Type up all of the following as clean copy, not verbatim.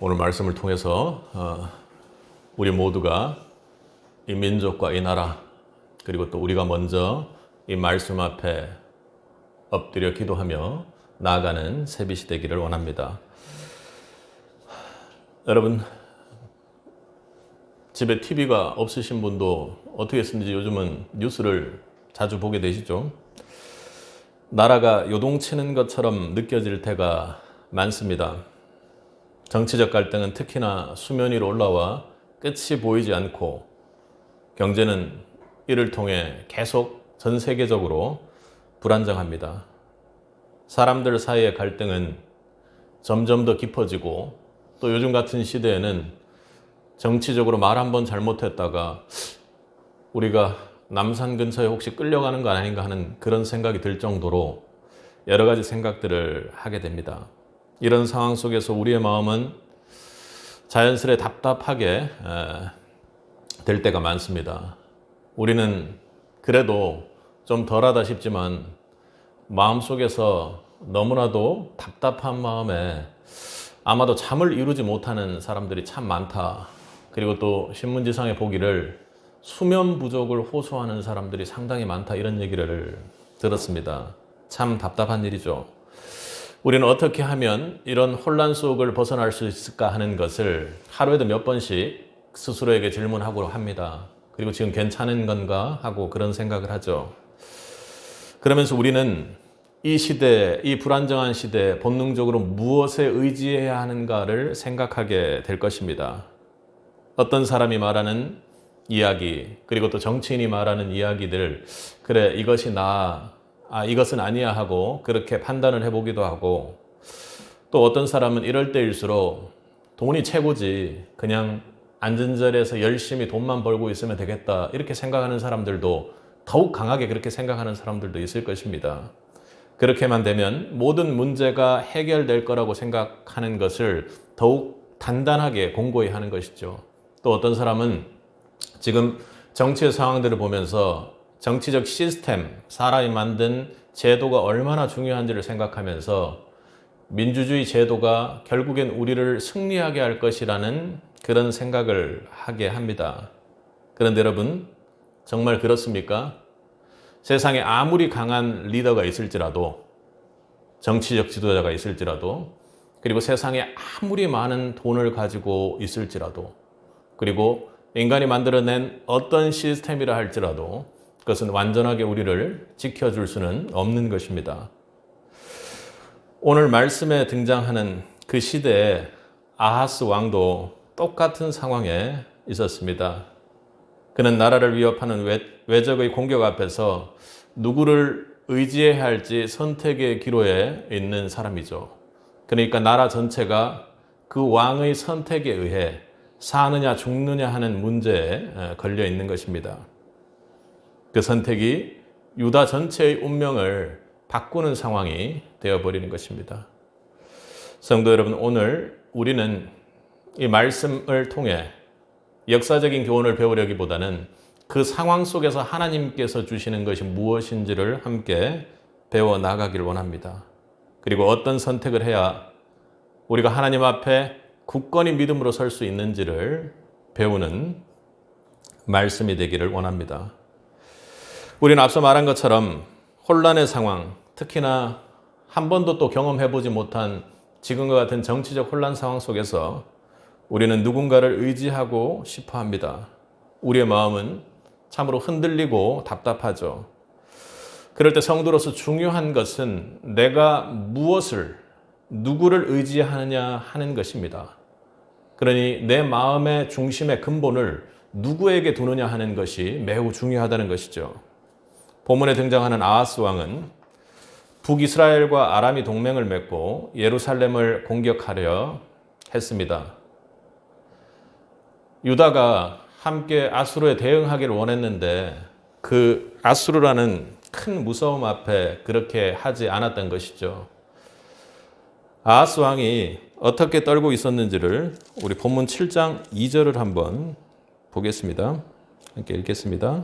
오늘 말씀을 통해서 우리 모두가 이 민족과 이 나라 그리고 또 우리가 먼저 이 말씀 앞에 엎드려 기도하며 나아가는 새빛이 되기를 원합니다. 여러분, 집에 TV가 없으신 분도 어떻게 했는지 요즘은 뉴스를 자주 보게 되시죠? 나라가 요동치는 것처럼 느껴질 때가 많습니다. 정치적 갈등은 특히나 수면 위로 올라와 끝이 보이지 않고 경제는 이를 통해 계속 전 세계적으로 불안정합니다. 사람들 사이의 갈등은 점점 더 깊어지고 또 요즘 같은 시대에는 정치적으로 말 한번 잘못했다가 우리가 남산 근처에 혹시 끌려가는 거 아닌가 하는 그런 생각이 들 정도로 여러 가지 생각들을 하게 됩니다. 이런 상황 속에서 우리의 마음은 자연스레 답답하게 될 때가 많습니다. 우리는 그래도 좀 덜하다 싶지만 마음속에서 너무나도 답답한 마음에 아마도 잠을 이루지 못하는 사람들이 참 많다. 그리고 또 신문지상에 보기를 수면 부족을 호소하는 사람들이 상당히 많다. 이런 얘기를 들었습니다. 참 답답한 일이죠. 우리는 어떻게 하면 이런 혼란 속을 벗어날 수 있을까 하는 것을 하루에도 몇 번씩 스스로에게 질문하고 합니다. 그리고 지금 괜찮은 건가 하고 그런 생각을 하죠. 그러면서 우리는 이 시대, 이 불안정한 시대에 본능적으로 무엇에 의지해야 하는가를 생각하게 될 것입니다. 어떤 사람이 말하는 이야기, 그리고 또 정치인이 말하는 이야기들, 그래, 이것이 이것은 아니야 하고 그렇게 판단을 해보기도 하고, 또 어떤 사람은 이럴 때일수록 돈이 최고지, 그냥 앉은 자리에서 열심히 돈만 벌고 있으면 되겠다, 이렇게 생각하는 사람들도 더욱 강하게 그렇게 생각하는 사람들도 있을 것입니다. 그렇게만 되면 모든 문제가 해결될 거라고 생각하는 것을 더욱 단단하게 공고히 하는 것이죠. 또 어떤 사람은 지금 정치의 상황들을 보면서 정치적 시스템, 사람이 만든 제도가 얼마나 중요한지를 생각하면서 민주주의 제도가 결국엔 우리를 승리하게 할 것이라는 그런 생각을 하게 합니다. 그런데 여러분, 정말 그렇습니까? 세상에 아무리 강한 리더가 있을지라도, 정치적 지도자가 있을지라도, 그리고 세상에 아무리 많은 돈을 가지고 있을지라도, 그리고 인간이 만들어낸 어떤 시스템이라 할지라도 그것은 완전하게 우리를 지켜줄 수는 없는 것입니다. 오늘 말씀에 등장하는 그 시대에 아하스 왕도 똑같은 상황에 있었습니다. 그는 나라를 위협하는 외적의 공격 앞에서 누구를 의지해야 할지 선택의 기로에 있는 사람이죠. 그러니까 나라 전체가 그 왕의 선택에 의해 사느냐 죽느냐 하는 문제에 걸려 있는 것입니다. 그 선택이 유다 전체의 운명을 바꾸는 상황이 되어버리는 것입니다. 성도 여러분, 오늘 우리는 이 말씀을 통해 역사적인 교훈을 배우려기보다는 그 상황 속에서 하나님께서 주시는 것이 무엇인지를 함께 배워 나가길 원합니다. 그리고 어떤 선택을 해야 우리가 하나님 앞에 굳건히 믿음으로 설 수 있는지를 배우는 말씀이 되기를 원합니다. 우리는 앞서 말한 것처럼 혼란의 상황, 특히나 한 번도 또 경험해보지 못한 지금과 같은 정치적 혼란 상황 속에서 우리는 누군가를 의지하고 싶어 합니다. 우리의 마음은 참으로 흔들리고 답답하죠. 그럴 때 성도로서 중요한 것은 내가 누구를 의지하느냐 하는 것입니다. 그러니 내 마음의 중심의 근본을 누구에게 두느냐 하는 것이 매우 중요하다는 것이죠. 본문에 등장하는 아하스 왕은 북이스라엘과 아람이 동맹을 맺고 예루살렘을 공격하려 했습니다. 유다가 함께 아수르에 대응하기를 원했는데 그 아수르라는 큰 무서움 앞에 그렇게 하지 않았던 것이죠. 아하스 왕이 어떻게 떨고 있었는지를 우리 본문 7장 2절을 한번 보겠습니다. 함께 읽겠습니다.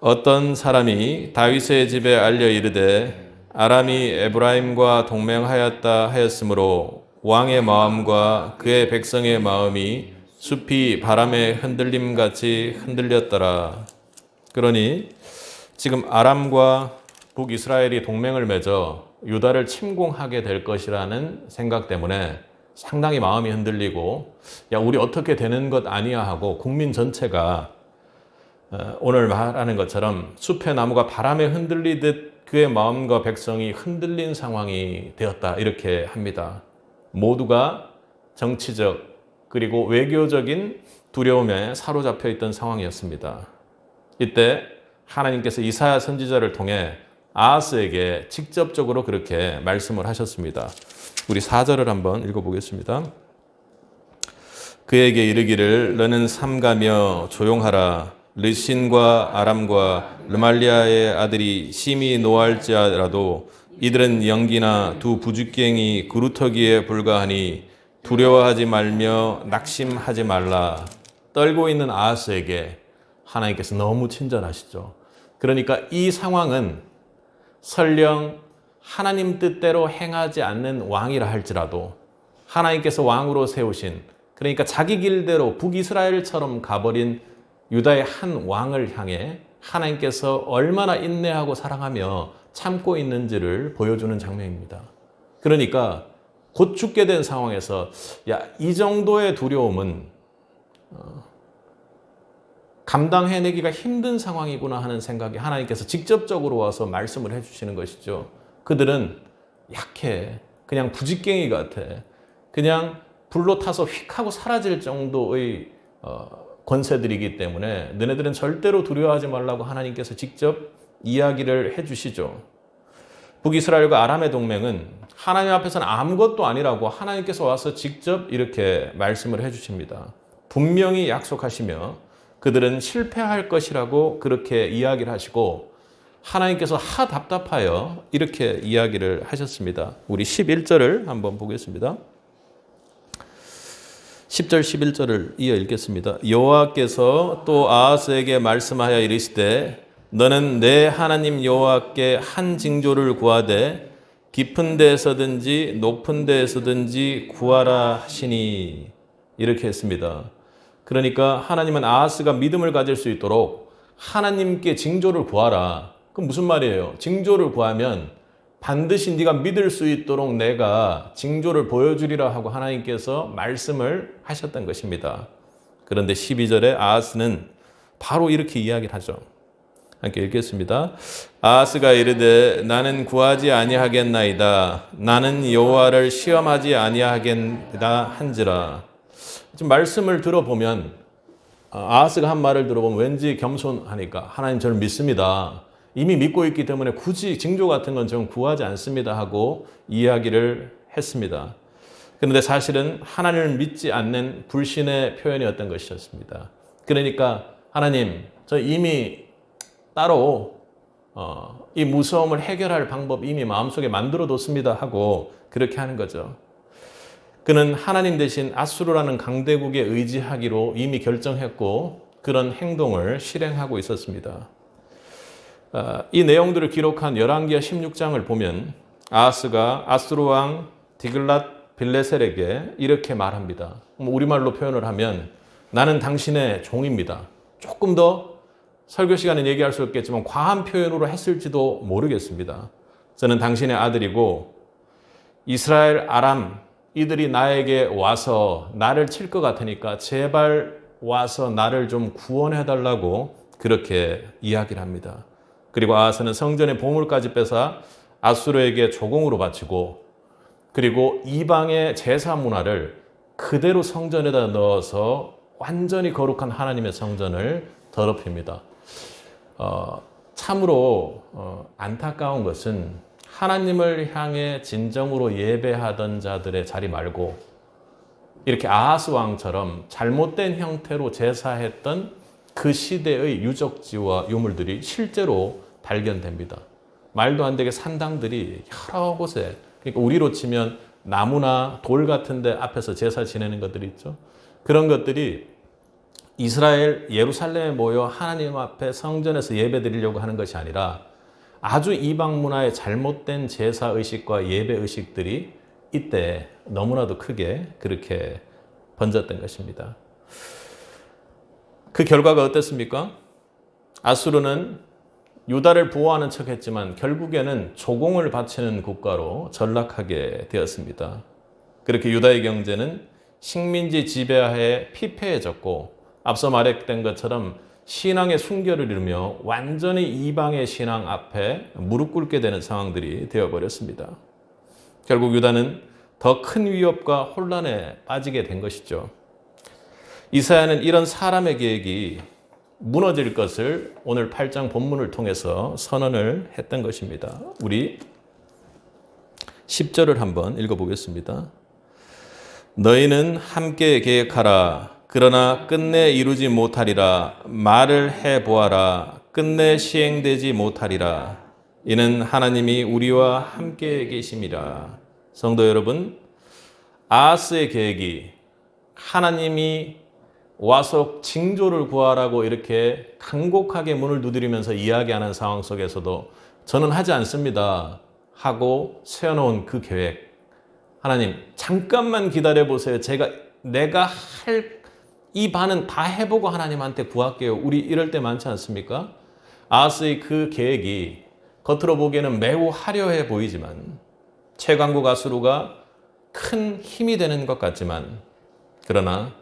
어떤 사람이 다윗의 집에 알려 이르되 아람이 에브라임과 동맹하였다 하였으므로 왕의 마음과 그의 백성의 마음이 숲이 바람의 흔들림 같이 흔들렸더라. 그러니 지금 아람과 북이스라엘이 동맹을 맺어 유다를 침공하게 될 것이라는 생각 때문에 상당히 마음이 흔들리고, 야, 우리 어떻게 되는 것 아니야 하고 국민 전체가 오늘 말하는 것처럼 숲의 나무가 바람에 흔들리듯 그의 마음과 백성이 흔들린 상황이 되었다, 이렇게 합니다. 모두가 정치적 그리고 외교적인 두려움에 사로잡혀 있던 상황이었습니다. 이때 하나님께서 이사야 선지자를 통해 아하스에게 직접적으로 그렇게 말씀을 하셨습니다. 우리 4절을 한번 읽어보겠습니다. 그에게 이르기를 너는 삼가며 조용하라. 르신과 아람과 르말리아의 아들이 심히 노할지라도 이들은 연기나 두 부죽갱이 그루터기에 불과하니 두려워하지 말며 낙심하지 말라. 떨고 있는 아하스에게 하나님께서 너무 친절하시죠. 그러니까 이 상황은 설령 하나님 뜻대로 행하지 않는 왕이라 할지라도 하나님께서 왕으로 세우신, 그러니까 자기 길대로 북이스라엘처럼 가버린 유다의 한 왕을 향해 하나님께서 얼마나 인내하고 사랑하며 참고 있는지를 보여주는 장면입니다. 그러니까 곧 죽게 된 상황에서 야, 이 정도의 두려움은 감당해내기가 힘든 상황이구나 하는 생각이 하나님께서 직접적으로 와서 말씀을 해주시는 것이죠. 그들은 약해. 그냥 부직갱이 같아. 그냥 불로 타서 휙 하고 사라질 정도의 권세들이기 때문에 너네들은 절대로 두려워하지 말라고 하나님께서 직접 이야기를 해주시죠. 북이스라엘과 아람의 동맹은 하나님 앞에서는 아무것도 아니라고 하나님께서 와서 직접 이렇게 말씀을 해주십니다. 분명히 약속하시며 그들은 실패할 것이라고 그렇게 이야기를 하시고 하나님께서 답답하여 이렇게 이야기를 하셨습니다. 우리 11절을 한번 보겠습니다. 10절 11절을 이어 읽겠습니다. 여호와께서 또 아하스에게 말씀하여 이르시되 너는 내 하나님 여호와께 한 징조를 구하되 깊은 데에서든지 높은 데에서든지 구하라 하시니, 이렇게 했습니다. 그러니까 하나님은 아하스가 믿음을 가질 수 있도록 하나님께 징조를 구하라. 그럼 무슨 말이에요? 징조를 구하면 반드시 네가 믿을 수 있도록 내가 징조를 보여주리라 하고 하나님께서 말씀을 하셨던 것입니다. 그런데 12절에 아하스는 바로 이렇게 이야기를 하죠. 함께 읽겠습니다. 아하스가 이르되 나는 구하지 아니하겠나이다. 나는 여호와를 시험하지 아니하겠다 한지라. 지금 말씀을 들어보면 아하스가 한 말을 들어보면 왠지 겸손하니까 하나님 저를 믿습니다. 이미 믿고 있기 때문에 굳이 징조 같은 건 저는 구하지 않습니다 하고 이야기를 했습니다. 그런데 사실은 하나님을 믿지 않는 불신의 표현이었던 것이었습니다. 그러니까 하나님 저 이미 따로 이 무서움을 해결할 방법 이미 마음속에 만들어뒀습니다 하고 그렇게 하는 거죠. 그는 하나님 대신 아수르라는 강대국에 의지하기로 이미 결정했고 그런 행동을 실행하고 있었습니다. 이 내용들을 기록한 열왕기하 16장을 보면 아하스가 아수르 왕 디글랏 빌레셀에게 이렇게 말합니다. 우리말로 표현을 하면 나는 당신의 종입니다. 조금 더 설교 시간에 얘기할 수 없겠지만 과한 표현으로 했을지도 모르겠습니다. 저는 당신의 아들이고 이스라엘 아람 이들이 나에게 와서 나를 칠 것 같으니까 제발 와서 나를 좀 구원해달라고 그렇게 이야기를 합니다. 그리고 아하스는 성전의 보물까지 뺏어 아수르에게 조공으로 바치고 그리고 이방의 제사 문화를 그대로 성전에다 넣어서 완전히 거룩한 하나님의 성전을 더럽힙니다. 참으로 안타까운 것은 하나님을 향해 진정으로 예배하던 자들의 자리 말고 이렇게 아하스 왕처럼 잘못된 형태로 제사했던 그 시대의 유적지와 유물들이 실제로 발견됩니다. 말도 안 되게 산당들이 여러 곳에, 그러니까 우리로 치면 나무나 돌 같은 데 앞에서 제사 지내는 것들이 있죠. 그런 것들이 이스라엘 예루살렘에 모여 하나님 앞에 성전에서 예배 드리려고 하는 것이 아니라 아주 이방 문화의 잘못된 제사 의식과 예배 의식들이 이때 너무나도 크게 그렇게 번졌던 것입니다. 그 결과가 어땠습니까? 아수르는 유다를 보호하는 척했지만 결국에는 조공을 바치는 국가로 전락하게 되었습니다. 그렇게 유다의 경제는 식민지 지배하에 피폐해졌고 앞서 말했던 것처럼 신앙의 순결을 이루며 완전히 이방의 신앙 앞에 무릎 꿇게 되는 상황들이 되어버렸습니다. 결국 유다는 더 큰 위협과 혼란에 빠지게 된 것이죠. 이사야는 이런 사람의 계획이 무너질 것을 오늘 8장 본문을 통해서 선언을 했던 것입니다. 우리 10절을 한번 읽어보겠습니다. 너희는 함께 계획하라. 그러나 끝내 이루지 못하리라. 말을 해보아라. 끝내 시행되지 못하리라. 이는 하나님이 우리와 함께 계심이라. 성도 여러분, 아하스의 계획이 하나님이 와서 징조를 구하라고 이렇게 간곡하게 문을 두드리면서 이야기하는 상황 속에서도 저는 하지 않습니다 하고 세워놓은 그 계획, 하나님 잠깐만 기다려보세요. 내가 할 이 반은 다 해보고 하나님한테 구할게요. 우리 이럴 때 많지 않습니까? 아하스의 그 계획이 겉으로 보기에는 매우 화려해 보이지만 최강국 아수르가 큰 힘이 되는 것 같지만 그러나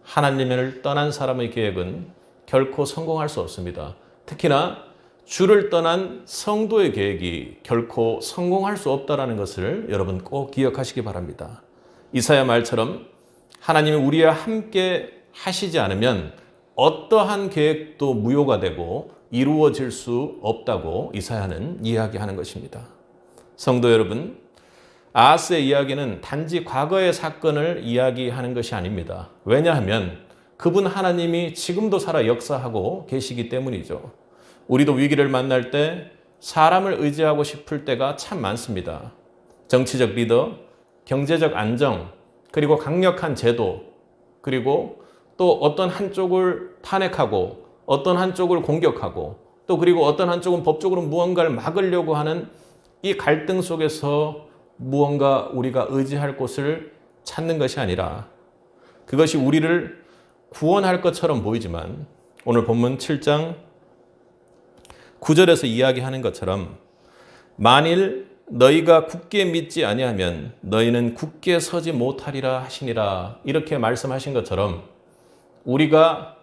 하나님을 떠난 사람의 계획은 결코 성공할 수 없습니다. 특히나 주를 떠난 성도의 계획이 결코 성공할 수 없다는 것을 여러분 꼭 기억하시기 바랍니다. 이사야 말처럼 하나님이 우리와 함께 하시지 않으면 어떠한 계획도 무효가 되고 이루어질 수 없다고 이사야는 이야기하는 것입니다. 성도 여러분, 아하스의 이야기는 단지 과거의 사건을 이야기하는 것이 아닙니다. 왜냐하면 그분 하나님이 지금도 살아 역사하고 계시기 때문이죠. 우리도 위기를 만날 때 사람을 의지하고 싶을 때가 참 많습니다. 정치적 리더, 경제적 안정, 그리고 강력한 제도, 그리고 또 어떤 한쪽을 탄핵하고 어떤 한쪽을 공격하고 또 그리고 어떤 한쪽은 법적으로 무언가를 막으려고 하는 이 갈등 속에서 무언가 우리가 의지할 곳을 찾는 것이 아니라 그것이 우리를 구원할 것처럼 보이지만 오늘 본문 7장 9절에서 이야기하는 것처럼 만일 너희가 굳게 믿지 아니하면 너희는 굳게 서지 못하리라 하시니라 이렇게 말씀하신 것처럼 우리가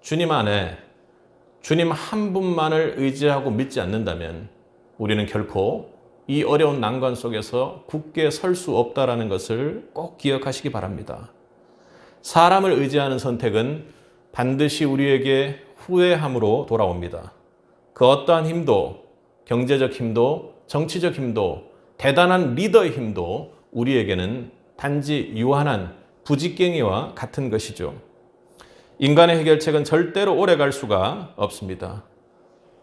주님 안에 주님 한 분만을 의지하고 믿지 않는다면 우리는 결코 이 어려운 난관 속에서 굳게 설 수 없다는 것을 꼭 기억하시기 바랍니다. 사람을 의지하는 선택은 반드시 우리에게 후회함으로 돌아옵니다. 그 어떠한 힘도, 경제적 힘도, 정치적 힘도, 대단한 리더의 힘도 우리에게는 단지 유한한 부직갱이와 같은 것이죠. 인간의 해결책은 절대로 오래 갈 수가 없습니다.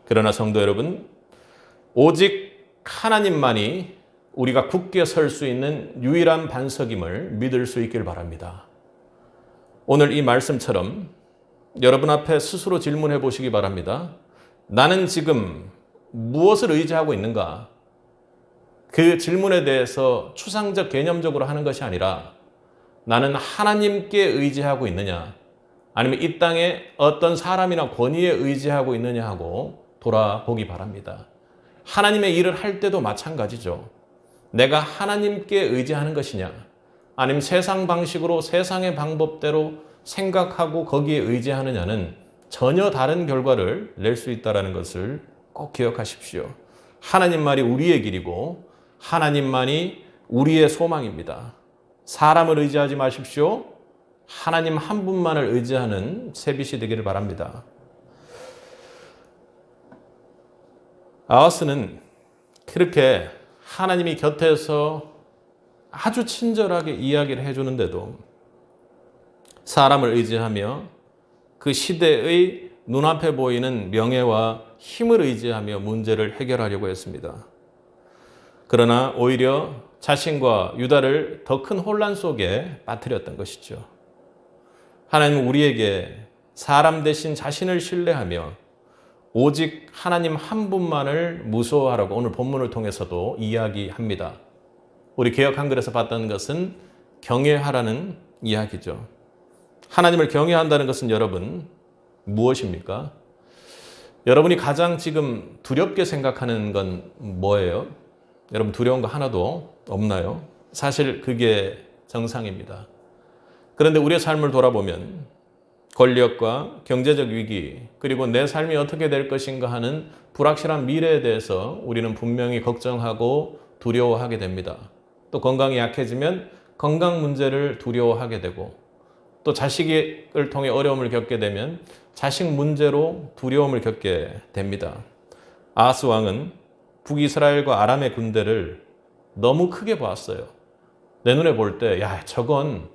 그러나 성도 여러분, 오직 하나님만이 우리가 굳게 설 수 있는 유일한 반석임을 믿을 수 있길 바랍니다. 오늘 이 말씀처럼 여러분 앞에 스스로 질문해 보시기 바랍니다. 나는 지금 무엇을 의지하고 있는가? 그 질문에 대해서 추상적 개념적으로 하는 것이 아니라 나는 하나님께 의지하고 있느냐? 아니면 이 땅에 어떤 사람이나 권위에 의지하고 있느냐 하고 돌아보기 바랍니다. 하나님의 일을 할 때도 마찬가지죠. 내가 하나님께 의지하는 것이냐? 아니면 세상 방식으로 세상의 방법대로 생각하고 거기에 의지하느냐는 전혀 다른 결과를 낼 수 있다는 것을 꼭 기억하십시오. 하나님 말이 우리의 길이고 하나님만이 우리의 소망입니다. 사람을 의지하지 마십시오. 하나님 한 분만을 의지하는 새빛이 되기를 바랍니다. 아하스는 그렇게 하나님이 곁에서 아주 친절하게 이야기를 해주는데도 사람을 의지하며 그 시대의 눈앞에 보이는 명예와 힘을 의지하며 문제를 해결하려고 했습니다. 그러나 오히려 자신과 유다를 더 큰 혼란 속에 빠뜨렸던 것이죠. 하나님은 우리에게 사람 대신 자신을 신뢰하며 오직 하나님 한 분만을 무서워하라고 오늘 본문을 통해서도 이야기합니다. 우리 개역 한글에서 봤던 것은 경외하라는 이야기죠. 하나님을 경외한다는 것은 여러분 무엇입니까? 여러분이 가장 지금 두렵게 생각하는 건 뭐예요? 여러분 두려운 거 하나도 없나요? 사실 그게 정상입니다. 그런데 우리의 삶을 돌아보면 권력과 경제적 위기, 그리고 내 삶이 어떻게 될 것인가 하는 불확실한 미래에 대해서 우리는 분명히 걱정하고 두려워하게 됩니다. 또 건강이 약해지면 건강 문제를 두려워하게 되고, 또 자식을 통해 어려움을 겪게 되면 자식 문제로 두려움을 겪게 됩니다. 아하스 왕은 북이스라엘과 아람의 군대를 너무 크게 보았어요. 내 눈에 볼 때, 야, 저건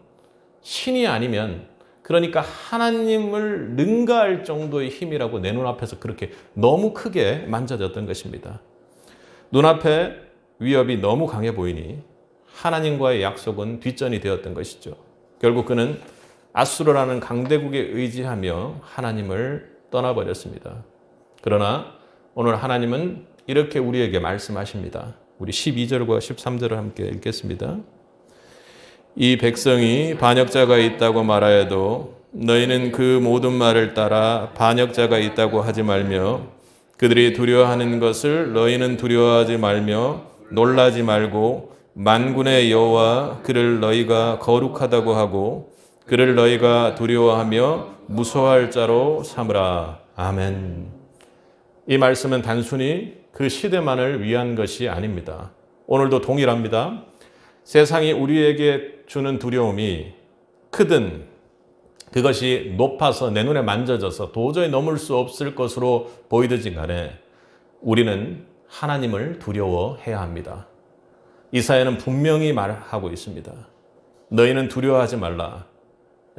신이 아니면, 그러니까 하나님을 능가할 정도의 힘이라고 내 눈앞에서 그렇게 너무 크게 만져졌던 것입니다. 눈앞에 위협이 너무 강해 보이니 하나님과의 약속은 뒷전이 되었던 것이죠. 결국 그는 아수르라는 강대국에 의지하며 하나님을 떠나버렸습니다. 그러나 오늘 하나님은 이렇게 우리에게 말씀하십니다. 우리 12절과 13절을 함께 읽겠습니다. 이 백성이 반역자가 있다고 말하여도 너희는 그 모든 말을 따라 반역자가 있다고 하지 말며 그들이 두려워하는 것을 너희는 두려워하지 말며 놀라지 말고 만군의 여호와 그를 너희가 거룩하다고 하고 그를 너희가 두려워하며 무서워할 자로 삼으라. 아멘. 이 말씀은 단순히 그 시대만을 위한 것이 아닙니다. 오늘도 동일합니다. 세상이 우리에게 주는 두려움이 크든 그것이 높아서 내 눈에 만져져서 도저히 넘을 수 없을 것으로 보이든지 간에 우리는 하나님을 두려워해야 합니다. 이사야는 분명히 말하고 있습니다. 너희는 두려워하지 말라.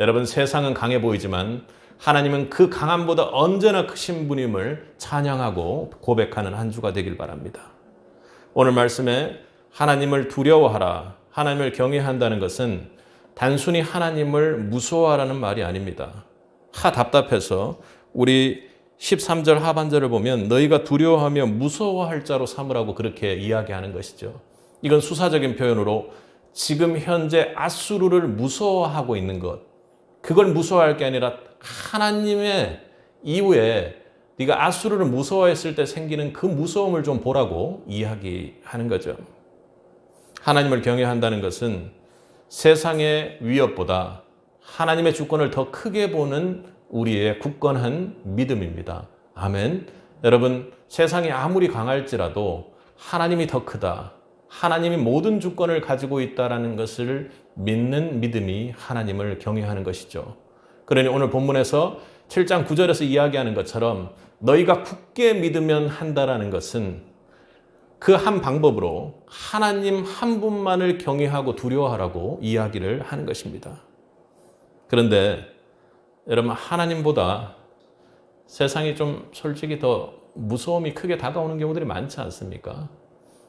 여러분, 세상은 강해 보이지만 하나님은 그 강함보다 언제나 크신 분임을 찬양하고 고백하는 한 주가 되길 바랍니다. 오늘 말씀에 하나님을 두려워하라, 하나님을 경외한다는 것은 단순히 하나님을 무서워하라는 말이 아닙니다. 답답해서 우리 13절 하반절을 보면 너희가 두려워하며 무서워할 자로 삼으라고 그렇게 이야기하는 것이죠. 이건 수사적인 표현으로 지금 현재 아수르를 무서워하고 있는 것, 그걸 무서워할 게 아니라 하나님의 이후에 네가 아수르를 무서워했을 때 생기는 그 무서움을 좀 보라고 이야기하는 거죠. 하나님을 경외한다는 것은 세상의 위협보다 하나님의 주권을 더 크게 보는 우리의 굳건한 믿음입니다. 아멘. 여러분, 세상이 아무리 강할지라도 하나님이 더 크다, 하나님이 모든 주권을 가지고 있다는 것을 믿는 믿음이 하나님을 경외하는 것이죠. 그러니 오늘 본문에서 7장 9절에서 이야기하는 것처럼 너희가 굳게 믿으면 한다라는 것은 그 한 방법으로 하나님 한 분만을 경외하고 두려워하라고 이야기를 하는 것입니다. 그런데 여러분, 하나님보다 세상이 좀 솔직히 더 무서움이 크게 다가오는 경우들이 많지 않습니까?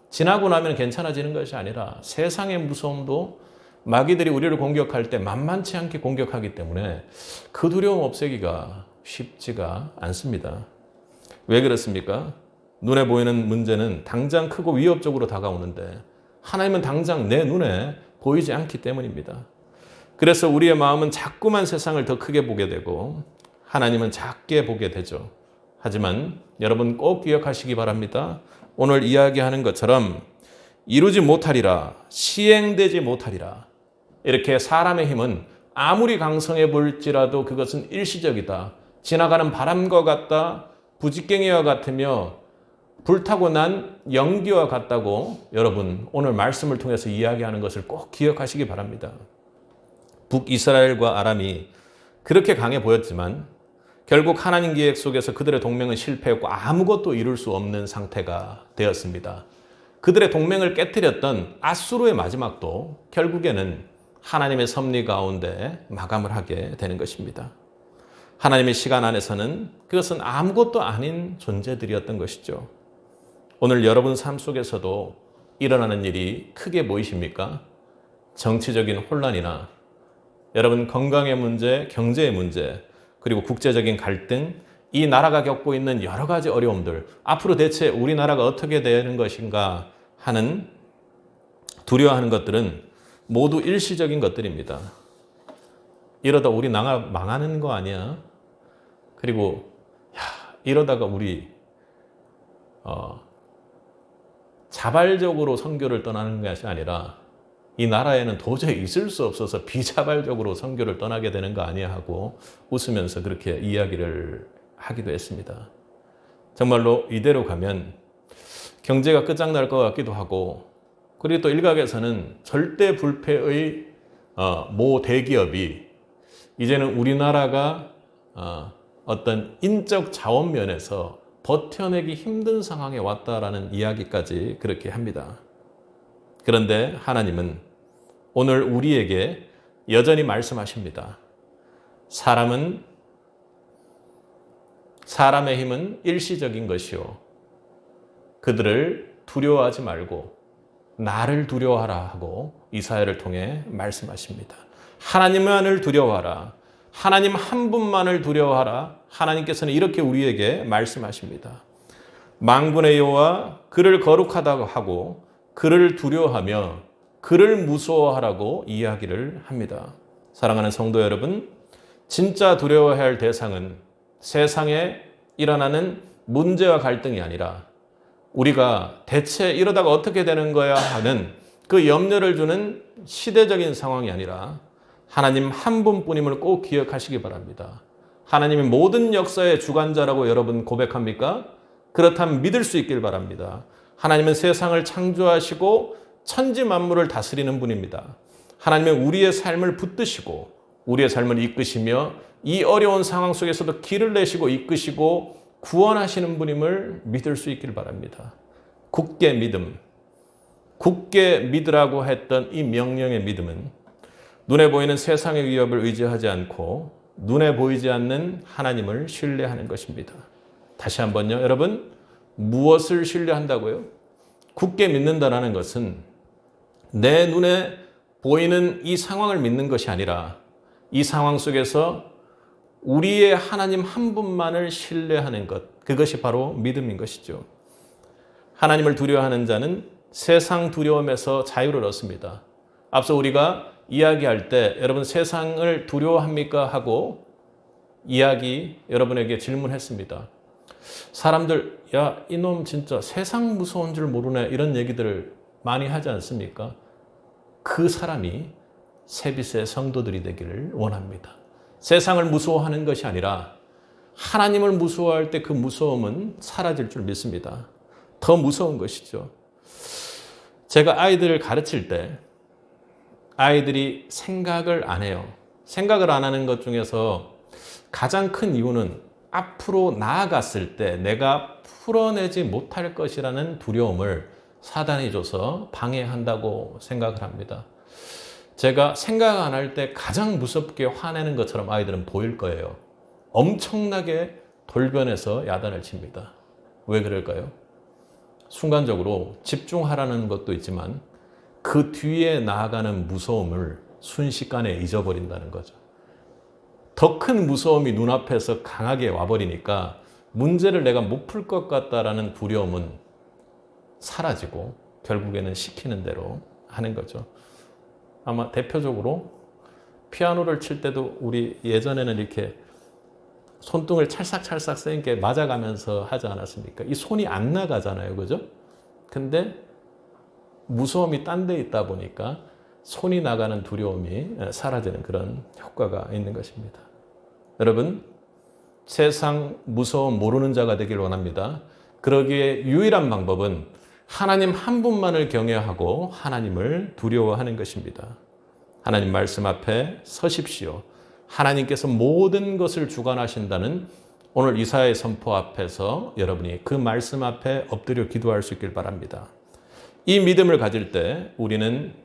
지나고 나면 괜찮아지는 것이 아니라 세상의 무서움도 마귀들이 우리를 공격할 때 만만치 않게 공격하기 때문에 그 두려움 없애기가 쉽지가 않습니다. 왜 그렇습니까? 눈에 보이는 문제는 당장 크고 위협적으로 다가오는데 하나님은 당장 내 눈에 보이지 않기 때문입니다. 그래서 우리의 마음은 자꾸만 세상을 더 크게 보게 되고 하나님은 작게 보게 되죠. 하지만 여러분 꼭 기억하시기 바랍니다. 오늘 이야기하는 것처럼 이루지 못하리라, 시행되지 못하리라. 이렇게 사람의 힘은 아무리 강성해 보일지라도 그것은 일시적이다. 지나가는 바람과 같다. 부직갱이와 같으며 불타고 난 연기와 같다고 여러분 오늘 말씀을 통해서 이야기하는 것을 꼭 기억하시기 바랍니다. 북이스라엘과 아람이 그렇게 강해 보였지만 결국 하나님 계획 속에서 그들의 동맹은 실패했고 아무것도 이룰 수 없는 상태가 되었습니다. 그들의 동맹을 깨뜨렸던 아수르의 마지막도 결국에는 하나님의 섭리 가운데 마감을 하게 되는 것입니다. 하나님의 시간 안에서는 그것은 아무것도 아닌 존재들이었던 것이죠. 오늘 여러분 삶 속에서도 일어나는 일이 크게 보이십니까? 정치적인 혼란이나 여러분 건강의 문제, 경제의 문제, 그리고 국제적인 갈등, 이 나라가 겪고 있는 여러 가지 어려움들, 앞으로 대체 우리나라가 어떻게 되는 것인가 하는 두려워하는 것들은 모두 일시적인 것들입니다. 이러다 우리 망하는 거 아니야? 그리고 이러다가 우리 자발적으로 선교를 떠나는 것이 아니라 이 나라에는 도저히 있을 수 없어서 비자발적으로 선교를 떠나게 되는 거 아니야 하고 웃으면서 그렇게 이야기를 하기도 했습니다. 정말로 이대로 가면 경제가 끝장날 것 같기도 하고, 그리고 또 일각에서는 절대 불패의 모 대기업이 이제는 우리나라가 어떤 인적 자원 면에서 버텨내기 힘든 상황에 왔다라는 이야기까지 그렇게 합니다. 그런데 하나님은 오늘 우리에게 여전히 말씀하십니다. 사람의 힘은 일시적인 것이요. 그들을 두려워하지 말고 나를 두려워하라 하고 이사야를 통해 말씀하십니다. 하나님만을 두려워하라. 하나님 한 분만을 두려워하라. 하나님께서는 이렇게 우리에게 말씀하십니다. 만군의 여호와 그를 거룩하다고 하고 그를 두려워하며 그를 무서워하라고 이야기를 합니다. 사랑하는 성도 여러분, 진짜 두려워해야 할 대상은 세상에 일어나는 문제와 갈등이 아니라 우리가 대체 이러다가 어떻게 되는 거야 하는 그 염려를 주는 시대적인 상황이 아니라 하나님 한 분뿐임을 꼭 기억하시기 바랍니다. 하나님이 모든 역사의 주관자라고 여러분 고백합니까? 그렇다면 믿을 수 있길 바랍니다. 하나님은 세상을 창조하시고 천지 만물을 다스리는 분입니다. 하나님은 우리의 삶을 붙드시고 우리의 삶을 이끄시며 이 어려운 상황 속에서도 길을 내시고 이끄시고 구원하시는 분임을 믿을 수 있길 바랍니다. 굳게 믿으라고 했던 이 명령의 믿음은 눈에 보이는 세상의 위협을 의지하지 않고 눈에 보이지 않는 하나님을 신뢰하는 것입니다. 다시 한번요, 여러분, 무엇을 신뢰한다고요? 굳게 믿는다라는 것은 내 눈에 보이는 이 상황을 믿는 것이 아니라 이 상황 속에서 우리의 하나님 한 분만을 신뢰하는 것, 그것이 바로 믿음인 것이죠. 하나님을 두려워하는 자는 세상 두려움에서 자유를 얻습니다. 앞서 우리가 이야기할 때 여러분 세상을 두려워합니까? 하고 여러분에게 질문했습니다. 사람들, 야, 이놈 진짜 세상 무서운 줄 모르네, 이런 얘기들을 많이 하지 않습니까? 그 사람이 세빛의 성도들이 되기를 원합니다. 세상을 무서워하는 것이 아니라 하나님을 무서워할 때 그 무서움은 사라질 줄 믿습니다. 더 무서운 것이죠. 제가 아이들을 가르칠 때 아이들이 생각을 안 해요. 생각을 안 하는 것 중에서 가장 큰 이유는 앞으로 나아갔을 때 내가 풀어내지 못할 것이라는 두려움을 사단이 줘서 방해한다고 생각을 합니다. 제가 생각 안 할 때 가장 무섭게 화내는 것처럼 아이들은 보일 거예요. 엄청나게 돌변해서 야단을 칩니다. 왜 그럴까요? 순간적으로 집중하라는 것도 있지만 그 뒤에 나아가는 무서움을 순식간에 잊어버린다는 거죠. 더 큰 무서움이 눈앞에서 강하게 와버리니까 문제를 내가 못 풀 것 같다라는 두려움은 사라지고 결국에는 시키는 대로 하는 거죠. 아마 대표적으로 피아노를 칠 때도 우리 예전에는 이렇게 손등을 찰싹찰싹 세게 맞아가면서 하지 않았습니까? 이 손이 안 나가잖아요. 그죠? 근데 무서움이 딴 데 있다 보니까 손이 나가는 두려움이 사라지는 그런 효과가 있는 것입니다. 여러분, 세상 무서움 모르는 자가 되길 원합니다. 그러기에 유일한 방법은 하나님 한 분만을 경외하고 하나님을 두려워하는 것입니다. 하나님 말씀 앞에 서십시오. 하나님께서 모든 것을 주관하신다는 오늘 이사야의 선포 앞에서 여러분이 그 말씀 앞에 엎드려 기도할 수 있길 바랍니다. 이 믿음을 가질 때 우리는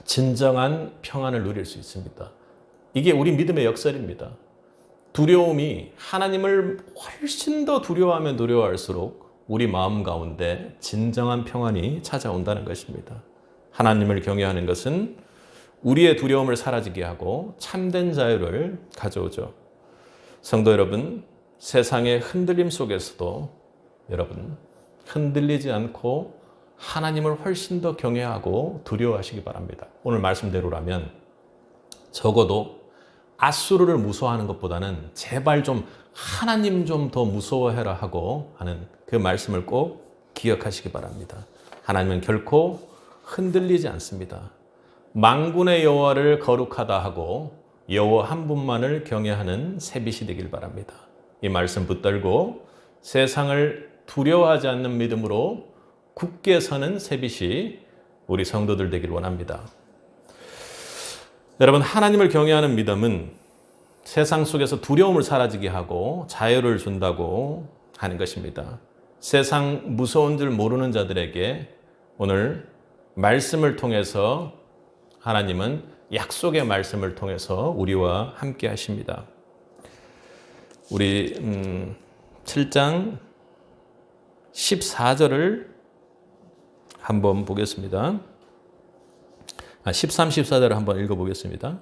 진정한 평안을 누릴 수 있습니다. 이게 우리 믿음의 역설입니다. 두려움이 하나님을 훨씬 더 두려워하면 두려워할수록 우리 마음 가운데 진정한 평안이 찾아온다는 것입니다. 하나님을 경외하는 것은 우리의 두려움을 사라지게 하고 참된 자유를 가져오죠. 성도 여러분, 세상의 흔들림 속에서도 여러분 흔들리지 않고 하나님을 훨씬 더 경외하고 두려워하시기 바랍니다. 오늘 말씀대로라면 적어도 앗수르를 무서워하는 것보다는 제발 좀 하나님 좀 더 무서워해라 하고 하는 그 말씀을 꼭 기억하시기 바랍니다. 하나님은 결코 흔들리지 않습니다. 만군의 여호와를 거룩하다 하고 여호와 한 분만을 경외하는 새빛이 되길 바랍니다. 이 말씀 붙들고 세상을 두려워하지 않는 믿음으로 굳게 서는 새빛이 우리 성도들 되길 원합니다. 여러분, 하나님을 경외하는 믿음은 세상 속에서 두려움을 사라지게 하고 자유를 준다고 하는 것입니다. 세상 무서운 줄 모르는 자들에게 오늘 말씀을 통해서 하나님은 약속의 말씀을 통해서 우리와 함께 하십니다. 우리 7장 14절을 한번 보겠습니다. 13, 14절을 한번 읽어보겠습니다.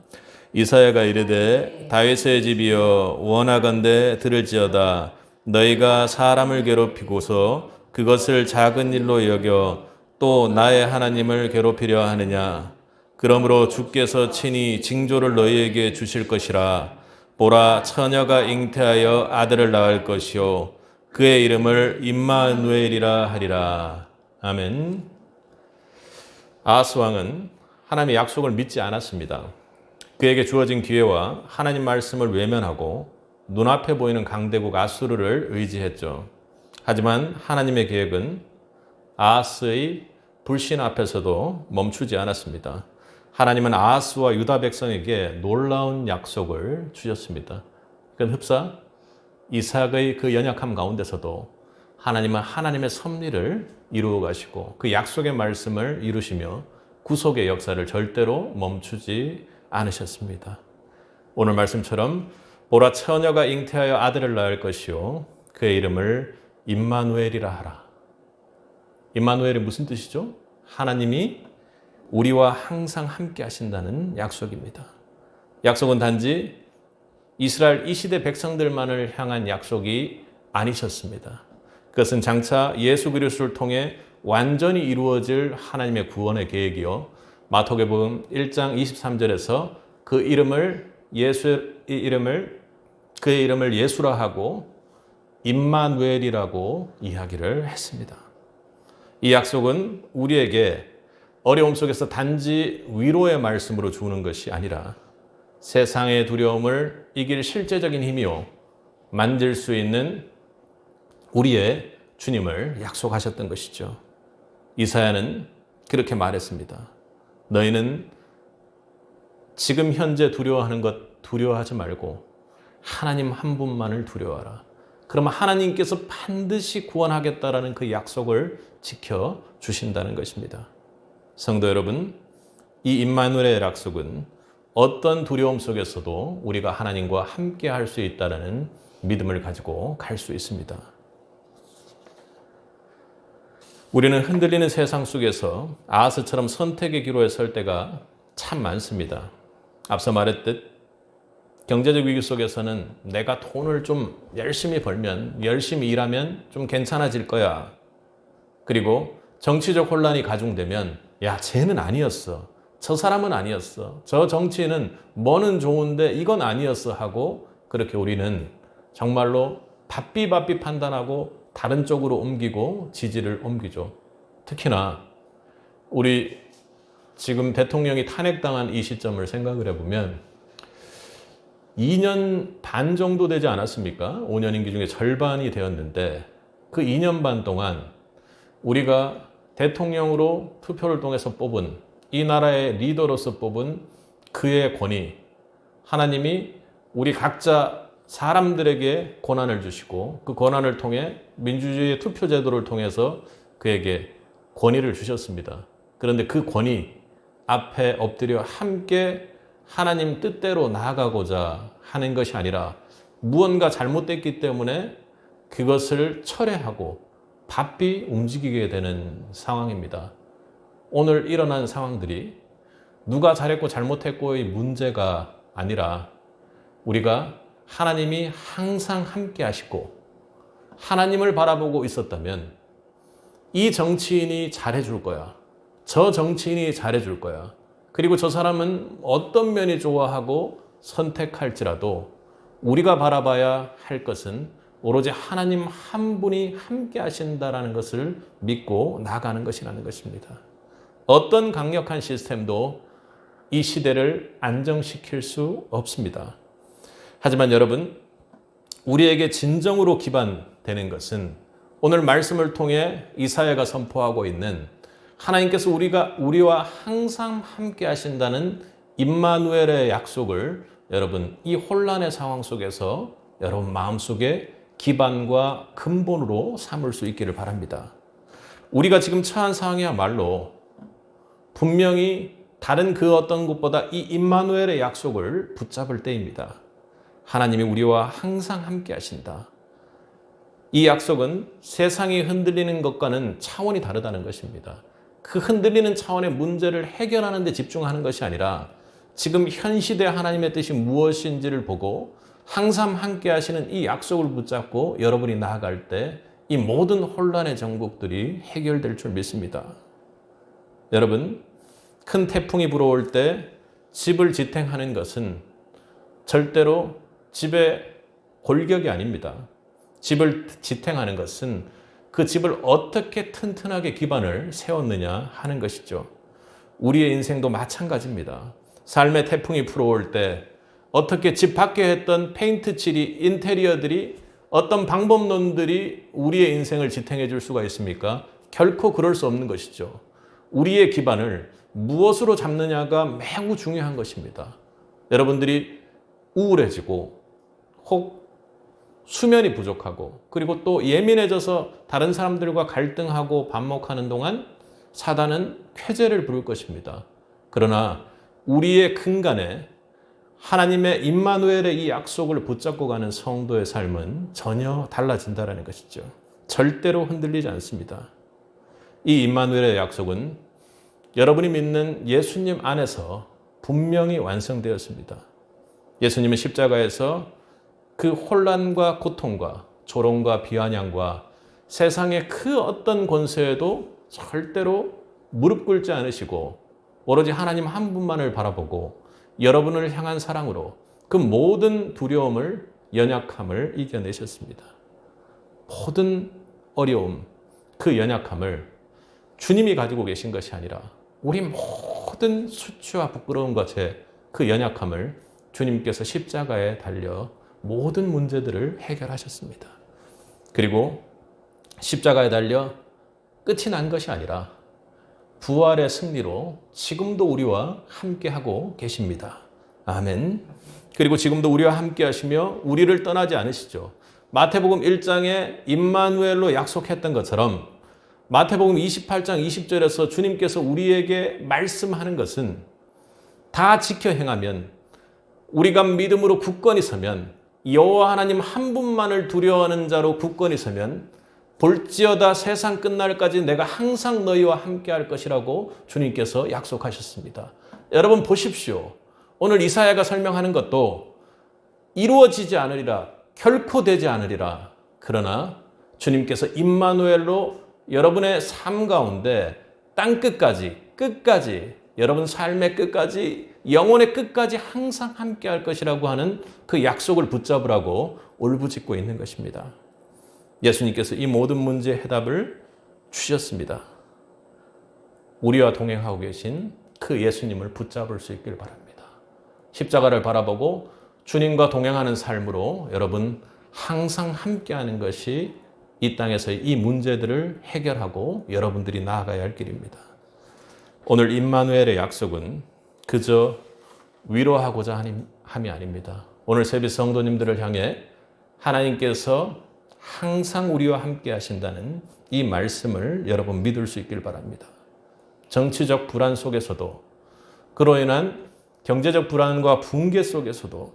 이사야가 이르되 다윗의 집이여 원하건대 들을지어다. 너희가 사람을 괴롭히고서 그것을 작은 일로 여겨 또 나의 하나님을 괴롭히려 하느냐. 그러므로 주께서 친히 징조를 너희에게 주실 것이라. 보라, 처녀가 잉태하여 아들을 낳을 것이요 그의 이름을 임마누엘이라 하리라. 아멘. 아하스 왕은 하나님의 약속을 믿지 않았습니다. 그에게 주어진 기회와 하나님 말씀을 외면하고 눈앞에 보이는 강대국 아수르를 의지했죠. 하지만 하나님의 계획은 아하스의 불신 앞에서도 멈추지 않았습니다. 하나님은 아하스와 유다 백성에게 놀라운 약속을 주셨습니다. 그건 흡사 이삭의 그 연약함 가운데서도 하나님은 하나님의 섭리를 이루어 가시고 그 약속의 말씀을 이루시며 구속의 역사를 절대로 멈추지 않으셨습니다. 오늘 말씀처럼 보라, 처녀가 잉태하여 아들을 낳을 것이요 그의 이름을 임마누엘이라 하라. 임마누엘이 무슨 뜻이죠? 하나님이 우리와 항상 함께 하신다는 약속입니다. 약속은 단지 이스라엘 이 시대 백성들만을 향한 약속이 아니셨습니다. 그것은 장차 예수 그리스도를 통해 완전히 이루어질 하나님의 구원의 계획이요 마태복음 1장 23절에서 그의 이름을 예수라 하고 임마누엘이라고 이야기를 했습니다. 이 약속은 우리에게 어려움 속에서 단지 위로의 말씀으로 주는 것이 아니라 세상의 두려움을 이길 실제적인 힘이요 만질 수 있는 우리의 주님을 약속하셨던 것이죠. 이사야는 그렇게 말했습니다. 너희는 지금 현재 두려워하는 것 두려워하지 말고 하나님 한 분만을 두려워하라. 그러면 하나님께서 반드시 구원하겠다라는 그 약속을 지켜주신다는 것입니다. 성도 여러분, 이 임마누엘의 약속은 어떤 두려움 속에서도 우리가 하나님과 함께 할 수 있다는 믿음을 가지고 갈 수 있습니다. 우리는 흔들리는 세상 속에서 아하스처럼 선택의 기로에 설 때가 참 많습니다. 앞서 말했듯 경제적 위기 속에서는 내가 돈을 좀 열심히 벌면, 열심히 일하면 좀 괜찮아질 거야. 그리고 정치적 혼란이 가중되면 야, 쟤는 아니었어. 저 사람은 아니었어. 저 정치인은 뭐는 좋은데 이건 아니었어 하고 그렇게 우리는 정말로 바삐 판단하고 다른 쪽으로 옮기고 지지를 옮기죠. 특히나 우리 지금 대통령이 탄핵당한 이 시점을 생각을 해보면 2년 반 정도 되지 않았습니까? 5년 임기 중에 절반이 되었는데 그 2년 반 동안 우리가 대통령으로 투표를 통해서 뽑은 이 나라의 리더로서 뽑은 그의 권위, 하나님이 우리 각자 사람들에게 권한을 주시고 그 권한을 통해 민주주의의 투표 제도를 통해서 그에게 권위를 주셨습니다. 그런데 그 권위 앞에 엎드려 함께 하나님 뜻대로 나아가고자 하는 것이 아니라 무언가 잘못됐기 때문에 그것을 철회하고 바삐 움직이게 되는 상황입니다. 오늘 일어난 상황들이 누가 잘했고 잘못했고의 문제가 아니라 우리가 하나님이 항상 함께 하시고 하나님을 바라보고 있었다면 이 정치인이 잘해줄 거야. 저 정치인이 잘해줄 거야. 그리고 저 사람은 어떤 면이 좋아하고 선택할지라도 우리가 바라봐야 할 것은 오로지 하나님 한 분이 함께 하신다라는 것을 믿고 나가는 것이라는 것입니다. 어떤 강력한 시스템도 이 시대를 안정시킬 수 없습니다. 하지만 여러분, 우리에게 진정으로 기반되는 것은 오늘 말씀을 통해 이사야가 선포하고 있는 하나님께서 우리와 항상 함께 하신다는 임마누엘의 약속을 여러분 이 혼란의 상황 속에서 여러분 마음속에 기반과 근본으로 삼을 수 있기를 바랍니다. 우리가 지금 처한 상황이야말로 분명히 다른 그 어떤 것보다 이 임마누엘의 약속을 붙잡을 때입니다. 하나님이 우리와 항상 함께 하신다. 이 약속은 세상이 흔들리는 것과는 차원이 다르다는 것입니다. 그 흔들리는 차원의 문제를 해결하는 데 집중하는 것이 아니라 지금 현 시대 하나님의 뜻이 무엇인지를 보고 항상 함께 하시는 이 약속을 붙잡고 여러분이 나아갈 때 이 모든 혼란의 정복들이 해결될 줄 믿습니다. 여러분, 큰 태풍이 불어올 때 집을 지탱하는 것은 절대로 집의 골격이 아닙니다. 집을 지탱하는 것은 그 집을 어떻게 튼튼하게 기반을 세웠느냐 하는 것이죠. 우리의 인생도 마찬가지입니다. 삶의 태풍이 불어올 때 어떻게 집 밖에 했던 페인트 칠이, 인테리어들이, 어떤 방법론들이 우리의 인생을 지탱해 줄 수가 있습니까? 결코 그럴 수 없는 것이죠. 우리의 기반을 무엇으로 잡느냐가 매우 중요한 것입니다. 여러분들이 우울해지고 혹 수면이 부족하고 그리고 또 예민해져서 다른 사람들과 갈등하고 반목하는 동안 사단은 쾌재를 부를 것입니다. 그러나 우리의 근간에 하나님의 임마누엘의 이 약속을 붙잡고 가는 성도의 삶은 전혀 달라진다는 것이죠. 절대로 흔들리지 않습니다. 이 임마누엘의 약속은 여러분이 믿는 예수님 안에서 분명히 완성되었습니다. 예수님은 십자가에서 그 혼란과 고통과 조롱과 비아냥과 세상의 그 어떤 권세에도 절대로 무릎 꿇지 않으시고 오로지 하나님 한 분만을 바라보고 여러분을 향한 사랑으로 그 모든 두려움을, 연약함을 이겨내셨습니다. 모든 어려움, 그 연약함을 주님이 가지고 계신 것이 아니라 우리 모든 수치와 부끄러움과 죄, 그 연약함을 주님께서 십자가에 달려 모든 문제들을 해결하셨습니다. 그리고 십자가에 달려 끝이 난 것이 아니라 부활의 승리로 지금도 우리와 함께하고 계십니다. 아멘. 그리고 지금도 우리와 함께 하시며 우리를 떠나지 않으시죠. 마태복음 1장에 임마누엘로 약속했던 것처럼 마태복음 28장 20절에서 주님께서 우리에게 말씀하는 것은 다 지켜 행하면, 우리가 믿음으로 굳건히 서면, 여호와 하나님 한 분만을 두려워하는 자로 굳건히 서면 볼지어다 세상 끝날까지 내가 항상 너희와 함께 할 것이라고 주님께서 약속하셨습니다. 여러분 보십시오. 오늘 이사야가 설명하는 것도 이루어지지 않으리라, 결코 되지 않으리라. 그러나 주님께서 임마누엘로 여러분의 삶 가운데 땅 끝까지 여러분 삶의 끝까지, 영혼의 끝까지 항상 함께 할 것이라고 하는 그 약속을 붙잡으라고 울부짖고 있는 것입니다. 예수님께서 이 모든 문제의 해답을 주셨습니다. 우리와 동행하고 계신 그 예수님을 붙잡을 수 있길 바랍니다. 십자가를 바라보고 주님과 동행하는 삶으로 여러분 항상 함께하는 것이 이 땅에서의 이 문제들을 해결하고 여러분들이 나아가야 할 길입니다. 오늘 임마누엘의 약속은 그저 위로하고자 함이 아닙니다. 오늘 세비 성도님들을 향해 하나님께서 항상 우리와 함께 하신다는 이 말씀을 여러분 믿을 수 있길 바랍니다. 정치적 불안 속에서도, 그로 인한 경제적 불안과 붕괴 속에서도,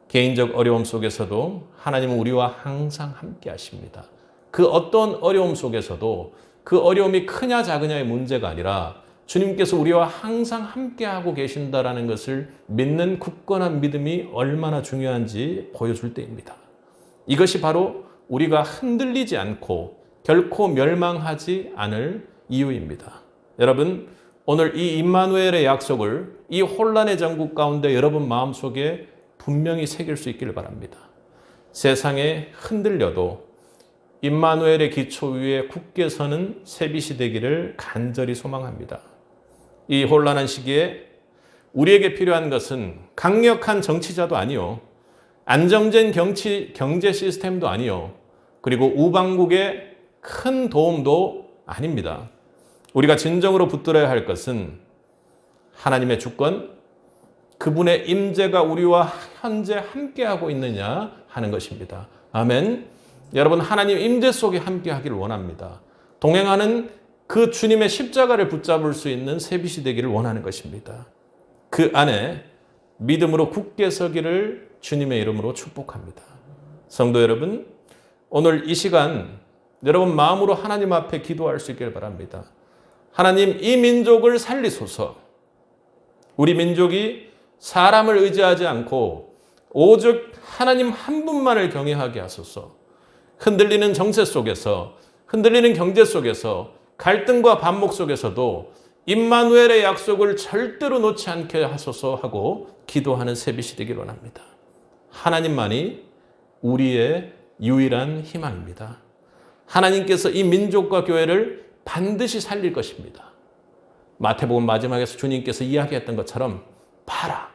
개인적 어려움 속에서도 하나님은 우리와 항상 함께 하십니다. 그 어떤 어려움 속에서도 그 어려움이 크냐 작으냐의 문제가 아니라 주님께서 우리와 항상 함께하고 계신다라는 것을 믿는 굳건한 믿음이 얼마나 중요한지 보여줄 때입니다. 이것이 바로 우리가 흔들리지 않고 결코 멸망하지 않을 이유입니다. 여러분, 오늘 이 임마누엘의 약속을 이 혼란의 전국 가운데 여러분 마음속에 분명히 새길 수 있기를 바랍니다. 세상에 흔들려도 임마누엘의 기초 위에 굳게 서는 세빛이 되기를 간절히 소망합니다. 이 혼란한 시기에 우리에게 필요한 것은 강력한 정치자도 아니요, 안정된 경제 시스템도 아니요, 그리고 우방국의 큰 도움도 아닙니다. 우리가 진정으로 붙들어야 할 것은 하나님의 주권, 그분의 임재가 우리와 현재 함께하고 있느냐 하는 것입니다. 아멘. 여러분, 하나님 임재 속에 함께하기를 원합니다. 동행하는 그 주님의 십자가를 붙잡을 수 있는 새빛이 되기를 원하는 것입니다. 그 안에 믿음으로 굳게 서기를 주님의 이름으로 축복합니다. 성도 여러분, 오늘 이 시간 여러분 마음으로 하나님 앞에 기도할 수 있기를 바랍니다. 하나님, 이 민족을 살리소서. 우리 민족이 사람을 의지하지 않고 오직 하나님 한 분만을 경외하게 하소서. 흔들리는 정세 속에서, 흔들리는 경제 속에서, 갈등과 반목 속에서도 임마누엘의 약속을 절대로 놓지 않게 하소서 하고 기도하는 새빛이 되기를 원합니다. 하나님만이 우리의 유일한 희망입니다. 하나님께서 이 민족과 교회를 반드시 살릴 것입니다. 마태복음 마지막에서 주님께서 이야기했던 것처럼, 봐라,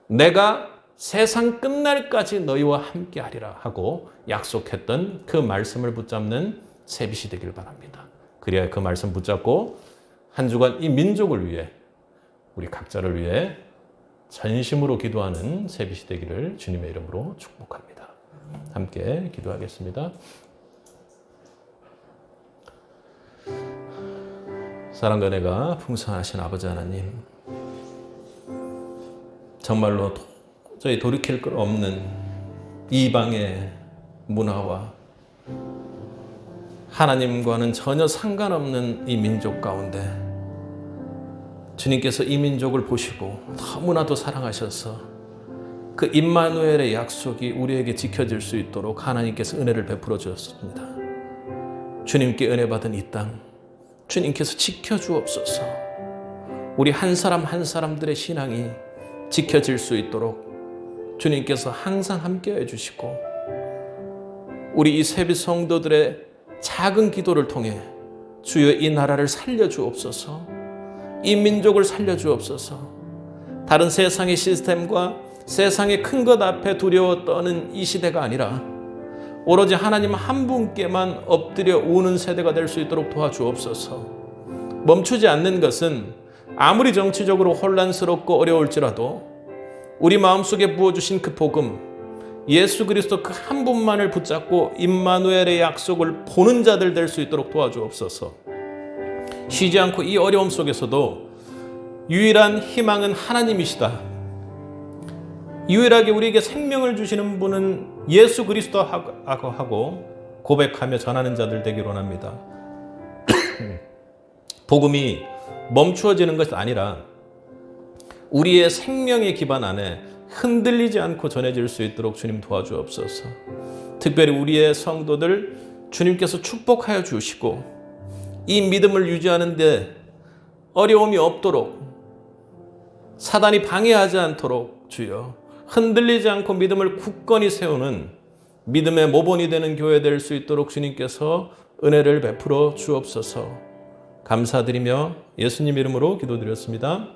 내가 세상 끝날까지 너희와 함께하리라 하고 약속했던 그 말씀을 붙잡는 새빛이 되기를 바랍니다. 그래야 그 말씀 붙잡고 한 주간 이 민족을 위해, 우리 각자를 위해 전심으로 기도하는 새빛이 되기를 주님의 이름으로 축복합니다. 함께 기도하겠습니다. 사랑과 은혜가 풍성하신 아버지 하나님, 정말로 도저히 돌이킬 것 없는 이방의 문화와 하나님과는 전혀 상관없는 이 민족 가운데 주님께서 이 민족을 보시고 너무나도 사랑하셔서 그 임마누엘의 약속이 우리에게 지켜질 수 있도록 하나님께서 은혜를 베풀어 주셨습니다. 주님께 은혜 받은 이 땅, 주님께서 지켜주옵소서. 우리 한 사람 한 사람들의 신앙이 지켜질 수 있도록 주님께서 항상 함께해 주시고, 우리 이 새빛 성도들의 작은 기도를 통해 주여 이 나라를 살려주옵소서, 이 민족을 살려주옵소서. 다른 세상의 시스템과 세상의 큰 것 앞에 두려워 떠는 이 시대가 아니라 오로지 하나님 한 분께만 엎드려 우는 세대가 될 수 있도록 도와주옵소서. 멈추지 않는 것은 아무리 정치적으로 혼란스럽고 어려울지라도 우리 마음속에 부어주신 그 복음, 예수 그리스도 그 한 분만을 붙잡고 임마누엘의 약속을 보는 자들 될 수 있도록 도와주옵소서. 쉬지 않고 이 어려움 속에서도 유일한 희망은 하나님이시다, 유일하게 우리에게 생명을 주시는 분은 예수 그리스도라고 하고 고백하며 전하는 자들 되기를 원합니다. 복음이 멈추어지는 것이 아니라 우리의 생명의 기반 안에 흔들리지 않고 전해질 수 있도록 주님 도와주옵소서. 특별히 우리의 성도들 주님께서 축복하여 주시고 이 믿음을 유지하는 데 어려움이 없도록, 사단이 방해하지 않도록 주여 흔들리지 않고 믿음을 굳건히 세우는 믿음의 모본이 되는 교회 될 수 있도록 주님께서 은혜를 베풀어 주옵소서. 감사드리며 예수님 이름으로 기도드렸습니다.